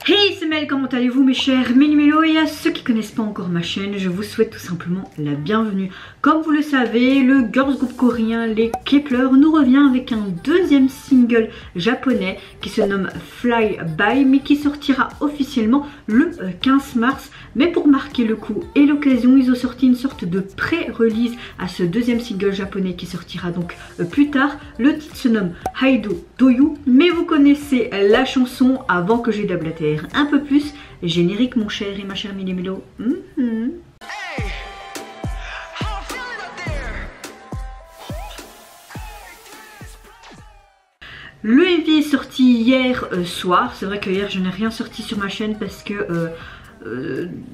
Hey, c'est Mel, comment allez-vous mes chers Méli-Mélo? Et à ceux qui connaissent pas encore ma chaîne, je vous souhaite tout simplement la bienvenue. Comme vous le savez, le girls group coréen les Kep1er nous revient avec un deuxième single japonais qui se nomme Fly By, mais qui sortira officiellement le 15 mars. Mais pour marquer le coup et l'occasion, ils ont sorti une sorte de pré-release à ce deuxième single japonais qui sortira donc plus tard. Le titre se nomme Haido Doyu, mais vous connaissez la chanson avant que je déblatère un peu plus. Générique mon cher et ma chère Méli-Mélo. Le MV est sorti hier soir. C'est vrai que hier je n'ai rien sorti sur ma chaîne parce que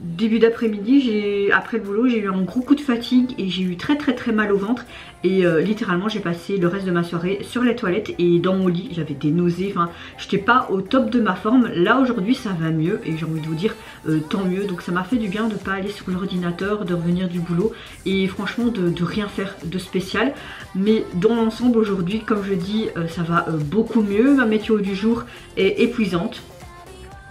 début d'après-midi, après le boulot, j'ai eu un gros coup de fatigue et j'ai eu très mal au ventre. Et littéralement j'ai passé le reste de ma soirée sur les toilettes et dans mon lit. J'avais des nausées, enfin j'étais pas au top de ma forme. Là aujourd'hui ça va mieux et j'ai envie de vous dire tant mieux. Donc ça m'a fait du bien de pas aller sur l'ordinateur, de revenir du boulot et franchement de rien faire de spécial. Mais dans l'ensemble aujourd'hui, comme je dis, ça va beaucoup mieux. Ma météo du jour est épuisante.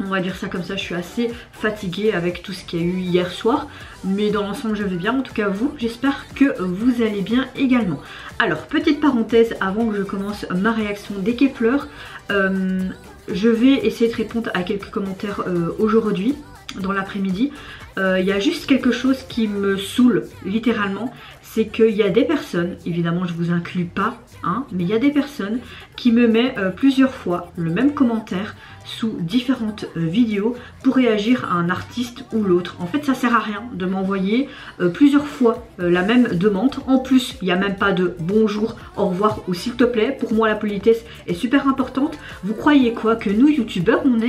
On va dire ça comme ça, je suis assez fatiguée avec tout ce qu'il y a eu hier soir. Mais dans l'ensemble je vais bien, en tout cas vous, j'espère que vous allez bien également. Alors petite parenthèse avant que je commence ma réaction des Kep1er. Je vais essayer de répondre à quelques commentaires aujourd'hui, dans l'après-midi. Il y a juste quelque chose qui me saoule littéralement. C'est qu'il y a des personnes, évidemment je vous inclus pas, hein, mais il y a des personnes qui me mettent plusieurs fois le même commentaire sous différentes vidéos pour réagir à un artiste ou l'autre. En fait ça sert à rien de m'envoyer plusieurs fois la même demande. En plus il n'y a même pas de bonjour, au revoir ou s'il te plaît. Pour moi la politesse est super importante. Vous croyez quoi, que nous youtubeurs on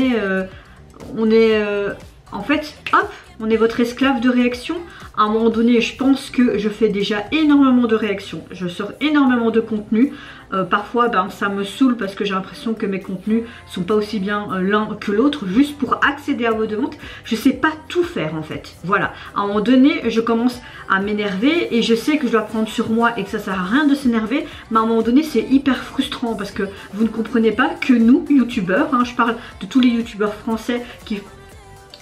est en fait hop, on est votre esclave de réaction? À un moment donné, je pense que je fais déjà énormément de réactions. Je sors énormément de contenu. Parfois, ça me saoule parce que j'ai l'impression que mes contenus sont pas aussi bien l'un que l'autre. Juste pour accéder à vos demandes, je sais pas tout faire en fait. Voilà. À un moment donné, je commence à m'énerver et je sais que je dois prendre sur moi et que ça sert à rien de s'énerver. Mais à un moment donné, c'est hyper frustrant parce que vous ne comprenez pas que nous, youtubeurs, hein, je parle de tous les youtubeurs français qui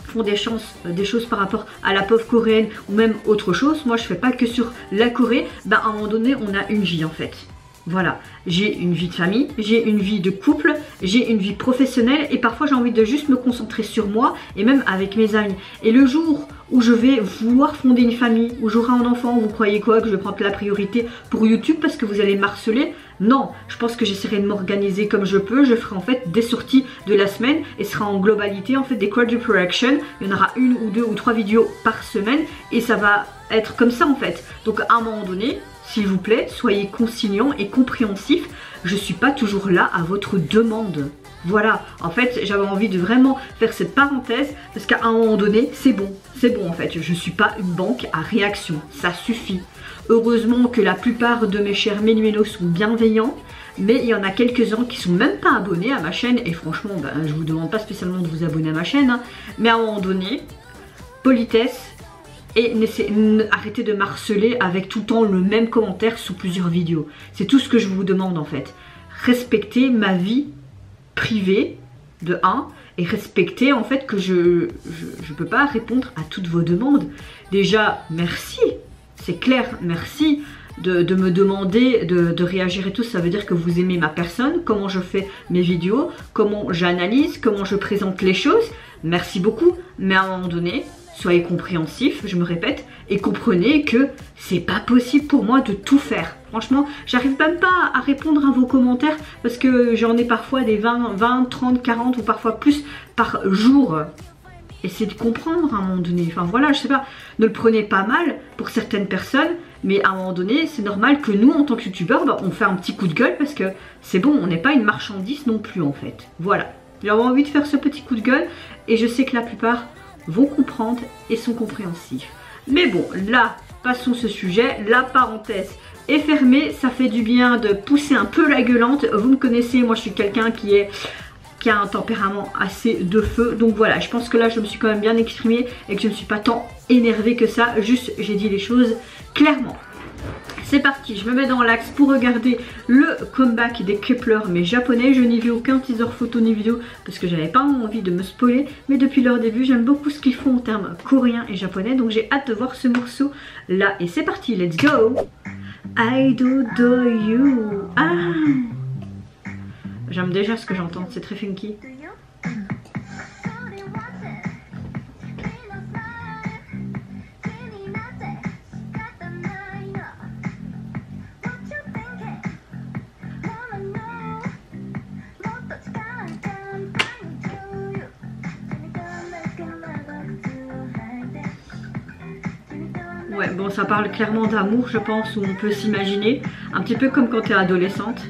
font des choses par rapport à la pop coréenne ou même autre chose. Moi je fais pas que sur la Corée. À un moment donné on a une vie en fait. Voilà, j'ai une vie de famille, j'ai une vie de couple, j'ai une vie professionnelle et parfois j'ai envie de juste me concentrer sur moi et même avec mes amis. Et le jour où je vais vouloir fonder une famille, où j'aurai un enfant, vous croyez quoi, que je vais prendre la priorité pour YouTube parce que vous allez m'harceler? Non, je pense que j'essaierai de m'organiser comme je peux. Je ferai en fait des sorties de la semaine et ce sera en globalité en fait des quadruple reaction. Il y en aura une ou deux ou trois vidéos par semaine et ça va être comme ça en fait. Donc à un moment donné, s'il vous plaît, soyez conciliant et compréhensif. Je suis pas toujours là à votre demande. Voilà, en fait j'avais envie de vraiment faire cette parenthèse parce qu'à un moment donné c'est bon en fait, je suis pas une banque à réaction, ça suffit. Heureusement que la plupart de mes chers Méli-Mélo sont bienveillants, mais il y en a quelques-uns qui sont même pas abonnés à ma chaîne et franchement je vous demande pas spécialement de vous abonner à ma chaîne, hein, mais à un moment donné, politesse et arrêtez de m'harceler avec tout le temps le même commentaire sous plusieurs vidéos. C'est tout ce que je vous demande en fait. Respectez ma vie privée de 1 et respectez en fait que je peux pas répondre à toutes vos demandes. Déjà merci, c'est clair, merci de me demander de réagir et tout. Ça veut dire que vous aimez ma personne, comment je fais mes vidéos, comment j'analyse, comment je présente les choses. Merci beaucoup, mais à un moment donné soyez compréhensifs, je me répète, et comprenez que c'est pas possible pour moi de tout faire. Franchement, j'arrive même pas à répondre à vos commentaires parce que j'en ai parfois des 20, 30, 40 ou parfois plus par jour. Essayez de comprendre à un moment donné. Enfin voilà, je sais pas, ne le prenez pas mal pour certaines personnes, mais à un moment donné, c'est normal que nous, en tant que youtubeurs, on fait un petit coup de gueule parce que c'est bon, on n'est pas une marchandise non plus en fait. Voilà, j'avais envie de faire ce petit coup de gueule et je sais que la plupart vont comprendre et sont compréhensifs. Mais bon, là, passons ce sujet, la parenthèse est fermée, ça fait du bien de pousser un peu la gueulante. Vous me connaissez, moi je suis quelqu'un qui a un tempérament assez de feu, donc voilà, je pense que là je me suis quand même bien exprimée et que je ne suis pas tant énervée que ça, juste j'ai dit les choses clairement. C'est parti, je me mets dans l'axe pour regarder le comeback des Kep1er mais japonais. Je n'ai vu aucun teaser photo ni vidéo parce que j'avais pas envie de me spoiler. Mais depuis leur début, j'aime beaucoup ce qu'ils font en termes coréens et japonais. Donc j'ai hâte de voir ce morceau là. Et c'est parti, let's go. I do you. Ah, j'aime déjà ce que j'entends, c'est très funky. Ouais, bon, ça parle clairement d'amour, je pense, où on peut s'imaginer. Un petit peu comme quand tu es adolescente.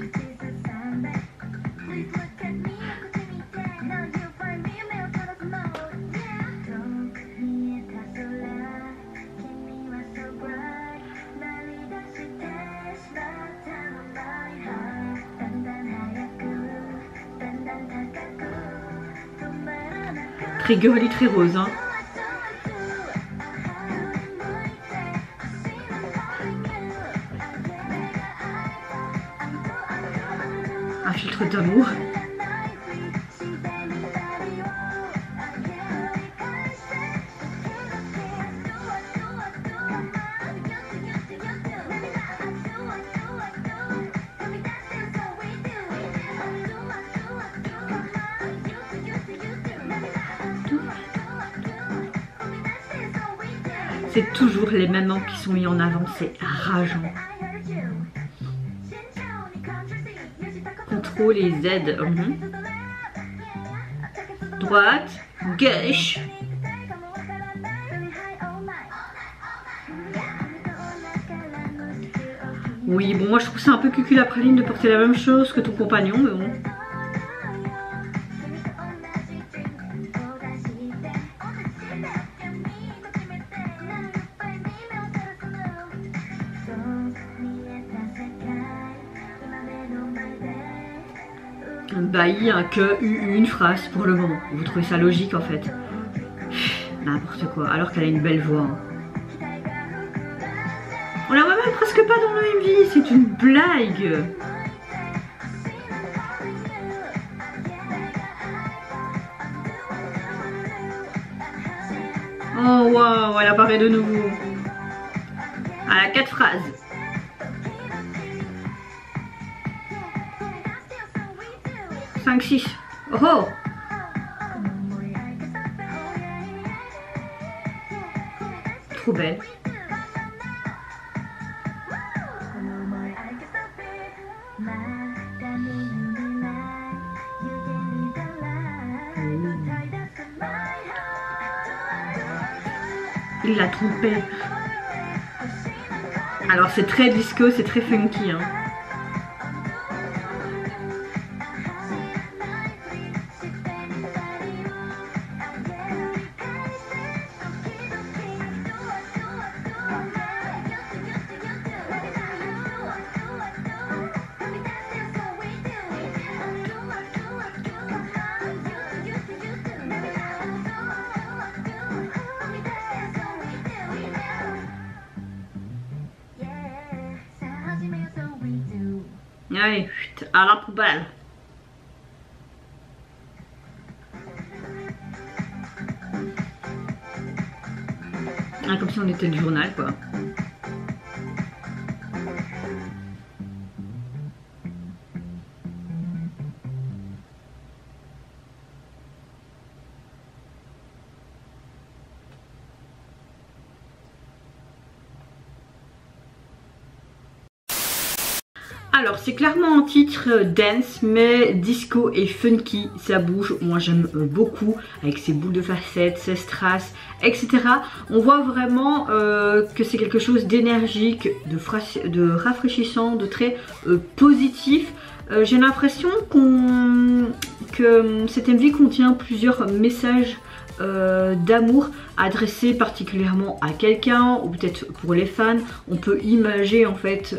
Très girly, très rose, hein. Un filtre d'amour. C'est toujours les mêmes noms qui sont mis en avant, c'est rageant. Contrôle et Z. Droite, gauche. Oui, bon, moi je trouve ça un peu cucul après ligne de porter la même chose que ton compagnon, mais bon. Bailli, un que, une phrase pour le moment. Vous trouvez ça logique en fait? N'importe quoi, alors qu'elle a une belle voix. On la voit même presque pas dans le MV, c'est une blague. Oh waouh, elle apparaît de nouveau. Elle a 4 phrases. « 5-6. Oh, trop belle. Il l'a trompé. Alors c'est très disco, c'est très funky, hein. Allez, à la poubelle. Ah, comme si on était le journal, quoi. Alors c'est clairement un titre dance mais disco et funky, ça bouge, moi j'aime beaucoup avec ses boules de facettes, ses strass, etc. On voit vraiment que c'est quelque chose d'énergique, de rafraîchissant, de très positif. J'ai l'impression que cet MV contient plusieurs messages d'amour adressé particulièrement à quelqu'un ou peut-être pour les fans. On peut imaginer en fait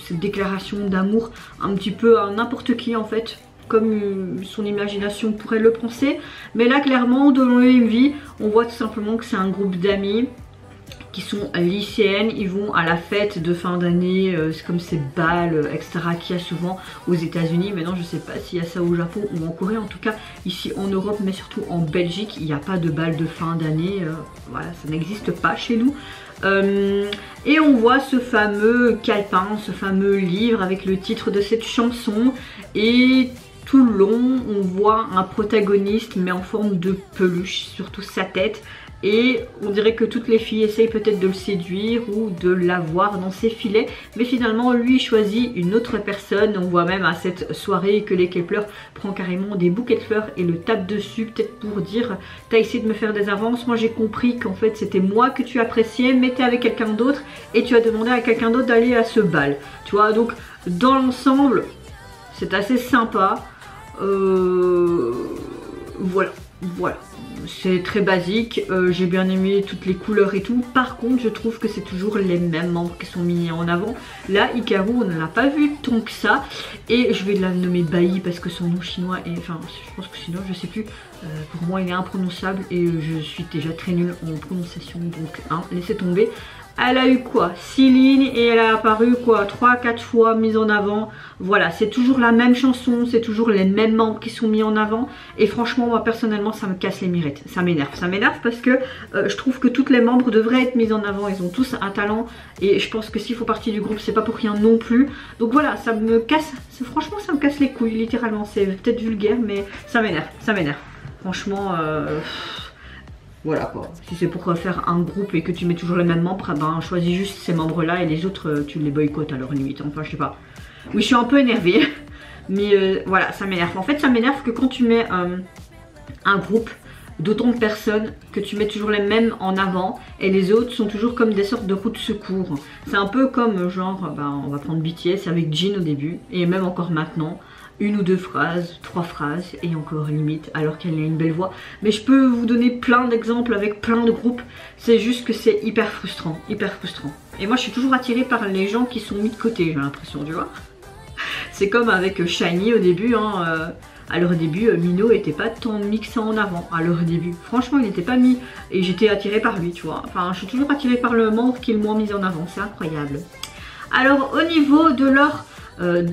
cette déclaration d'amour un petit peu à n'importe qui en fait, comme son imagination pourrait le penser. Mais là clairement dans le MV on voit tout simplement que c'est un groupe d'amis qui sont lycéennes, ils vont à la fête de fin d'année, c'est comme ces balles, etc. qu'il y a souvent aux États-Unis. Maintenant, je sais pas s'il y a ça au Japon ou en Corée, en tout cas ici en Europe, mais surtout en Belgique, il n'y a pas de balles de fin d'année. Voilà, ça n'existe pas chez nous. Et on voit ce fameux calepin, ce fameux livre avec le titre de cette chanson, et tout le long on voit un protagoniste mais en forme de peluche, surtout sa tête. Et on dirait que toutes les filles essayent peut-être de le séduire ou de l'avoir dans ses filets, mais finalement lui choisit une autre personne. On voit même à cette soirée que les Kepler prend carrément des bouquets de fleurs et le tape dessus, peut-être pour dire t'as essayé de me faire des avances, moi j'ai compris qu'en fait c'était moi que tu appréciais, mais t'es avec quelqu'un d'autre et tu as demandé à quelqu'un d'autre d'aller à ce bal, tu vois. Donc dans l'ensemble c'est assez sympa, voilà. C'est très basique, j'ai bien aimé toutes les couleurs et tout. Par contre je trouve que c'est toujours les mêmes membres qui sont mis en avant. Là Hikaru on ne l'a pas vu tant que ça, et je vais la nommer Bai parce que son nom chinois est, enfin je pense que sinon je sais plus, pour moi il est imprononçable et je suis déjà très nulle en prononciation, donc hein, laissez tomber. Elle a eu quoi, 6 lignes et elle a apparu quoi, 3-4 fois mise en avant. Voilà, c'est toujours la même chanson, c'est toujours les mêmes membres qui sont mis en avant. Et franchement, moi personnellement, ça me casse les mirettes. Ça m'énerve parce que je trouve que toutes les membres devraient être mises en avant. Ils ont tous un talent et je pense que s'ils font partie du groupe, c'est pas pour rien non plus. Donc voilà, ça me casse, franchement ça me casse les couilles, littéralement. C'est peut-être vulgaire, mais ça m'énerve. Franchement... voilà quoi, si c'est pour faire un groupe et que tu mets toujours les mêmes membres, ben choisis juste ces membres là et les autres tu les boycottes à leur limite, enfin je sais pas. Oui je suis un peu énervée, mais voilà ça m'énerve. En fait ça m'énerve que quand tu mets un groupe d'autant de personnes, que tu mets toujours les mêmes en avant et les autres sont toujours comme des sortes de roues de secours. C'est un peu comme genre, ben, on va prendre BTS avec Jin au début et même encore maintenant. 1 ou 2 phrases, 3 phrases et encore limite alors qu'elle a une belle voix. Mais je peux vous donner plein d'exemples avec plein de groupes. C'est juste que c'est hyper frustrant, Et moi je suis toujours attirée par les gens qui sont mis de côté, j'ai l'impression, tu vois. C'est comme avec SHINee au début, hein, à leur début, Mino était pas tant mixé en avant à leur début. Franchement il n'était pas mis et j'étais attirée par lui, tu vois. Enfin je suis toujours attirée par le membre qui est le moins mis en avant, c'est incroyable. Alors au niveau de leur...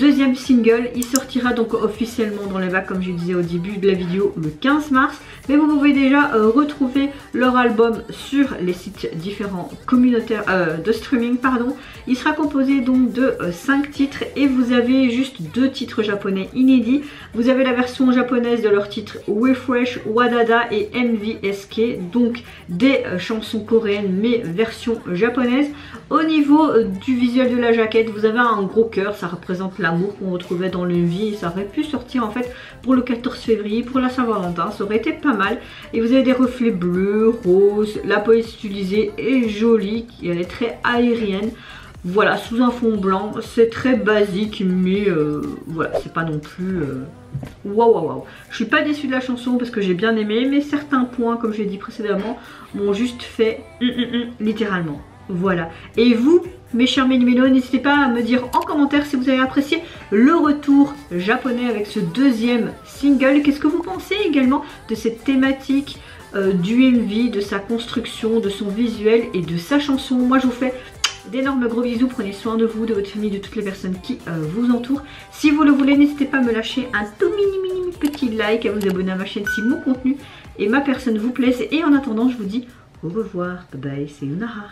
deuxième single, il sortira donc officiellement dans les bacs comme je disais au début de la vidéo le 15 mars, mais vous pouvez déjà retrouver leur album sur les sites différents communautaires de streaming pardon. Il sera composé donc de 5 titres et vous avez juste 2 titres japonais inédits. Vous avez la version japonaise de leur titre Refresh, Wadada et MVSK, donc des chansons coréennes mais version japonaise. Au niveau du visuel de la jaquette, vous avez un gros cœur, ça représente l'amour qu'on retrouvait dans le vie. Ça aurait pu sortir en fait pour le 14 février, pour la Saint-Valentin, ça aurait été pas mal. Et vous avez des reflets bleus, roses, la police utilisée est jolie, elle est très aérienne. Voilà, sous un fond blanc, c'est très basique, mais voilà, c'est pas non plus... Waouh. Je suis pas déçue de la chanson parce que j'ai bien aimé, mais certains points, comme j'ai dit précédemment, m'ont juste fait littéralement. Voilà. Et vous, mes chers méli-mélos, n'hésitez pas à me dire en commentaire si vous avez apprécié le retour japonais avec ce deuxième single. Qu'est-ce que vous pensez également de cette thématique du MV, de sa construction, de son visuel et de sa chanson. Moi je vous fais d'énormes gros bisous, prenez soin de vous, de votre famille, de toutes les personnes qui vous entourent. Si vous le voulez, n'hésitez pas à me lâcher un tout mini petit like, à vous abonner à ma chaîne si mon contenu et ma personne vous plaisent. Et en attendant, je vous dis au revoir, bye bye, c'est Sayonara.